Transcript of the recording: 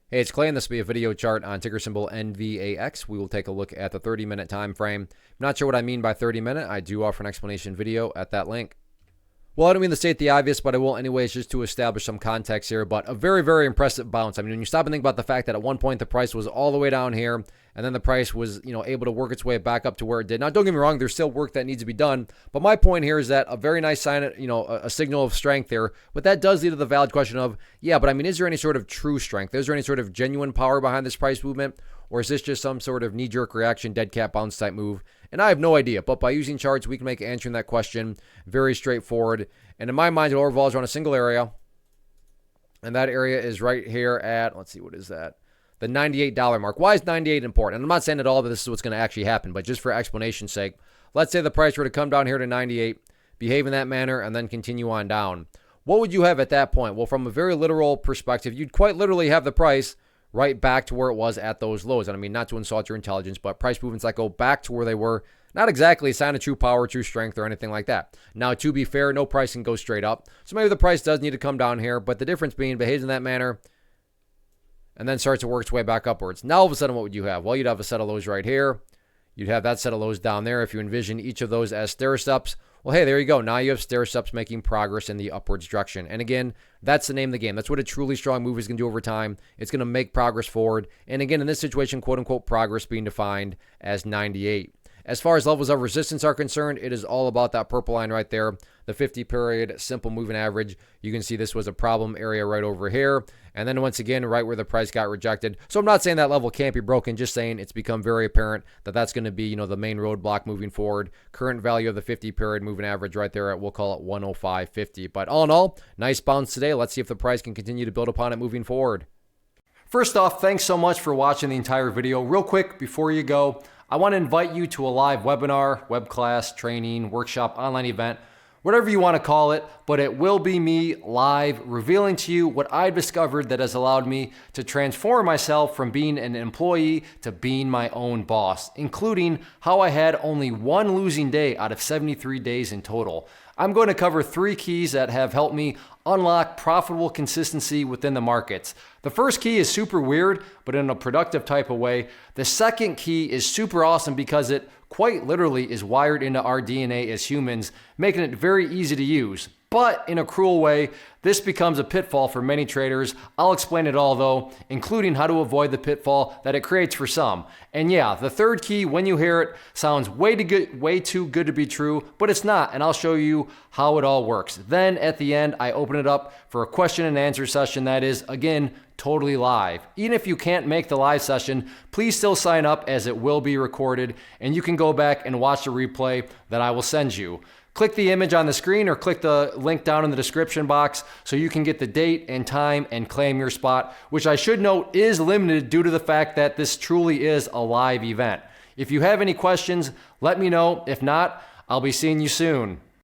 Hey, it's Clay, and this will be a video chart on ticker symbol NVAX. We will take a look at the 30-minute time frame. I'm not sure what I mean by 30-minute. I do offer an explanation video at that link. Well, I don't mean to state the obvious, but I will anyways, just to establish some context here. But a very, very impressive bounce. I mean, when you stop and think about the fact that at one point the price was all the way down here, and then the price was, able to work its way back up to where it did. Now, don't get me wrong, there's still work that needs to be done. But my point here is that a very nice sign, a signal of strength there. But that does lead to the valid question of, yeah, but I mean, is there any sort of true strength? Is there any sort of genuine power behind this price movement? Or is this just some sort of knee-jerk reaction, dead cat bounce type move? And I have no idea. But by using charts, we can make answering that question very straightforward. And in my mind, it all revolves around a single area. And that area is right here at, let's see, what is that? The $98 mark. Why is 98 important? And I'm not saying at all that this is what's going to actually happen, but just for explanation's sake, let's say the price were to come down here to 98, behave in that manner, and then continue on down. What would you have at that point? Well, from a very literal perspective, you'd quite literally have the price right back to where it was at those lows. And I mean, not to insult your intelligence, but price movements that go back to where they were, not exactly a sign of true power, true strength, or anything like that. Now, to be fair, no price can go straight up. So maybe the price does need to come down here, but the difference being behaves in that manner and then starts to work its way back upwards. Now, all of a sudden, what would you have? Well, you'd have a set of lows right here. You'd have that set of lows down there. If you envision each of those as stair-steps, well, hey, there you go. Now you have stair-steps making progress in the upwards direction. And again, that's the name of the game. That's what a truly strong move is going to do over time. It's going to make progress forward. And again, in this situation, quote-unquote, progress being defined as 98. As far as levels of resistance are concerned, it is all about that purple line right there, the 50-period simple moving average. You can see this was a problem area right over here. And then once again, right where the price got rejected. So I'm not saying that level can't be broken, just saying it's become very apparent that that's going to be, the main roadblock moving forward. Current value of the 50-period moving average right there at, we'll call it 105.50. But all in all, nice bounce today. Let's see if the price can continue to build upon it moving forward. First off, thanks so much for watching the entire video. Real quick, before you go, I want to invite you to a live webinar, web class, training, workshop, online event, whatever you want to call it, but it will be me live revealing to you what I've discovered that has allowed me to transform myself from being an employee to being my own boss, including how I had only one losing day out of 73 days in total. I'm going to cover 3 keys that have helped me unlock profitable consistency within the markets. The first key is super weird, but in a productive type of way. The second key is super awesome because it quite literally is wired into our DNA as humans, making it very easy to use. But in a cruel way, this becomes a pitfall for many traders. I'll explain it all though, including how to avoid the pitfall that it creates for some. And yeah, the third key, when you hear it, sounds way too good to be true, but it's not, and I'll show you how it all works. Then at the end, I open it up for a question and answer session that is, again, totally live. Even if you can't make the live session, please still sign up as it will be recorded, and you can go back and watch the replay that I will send you. Click the image on the screen or click the link down in the description box so you can get the date and time and claim your spot, which I should note is limited due to the fact that this truly is a live event. If you have any questions, let me know. If not, I'll be seeing you soon.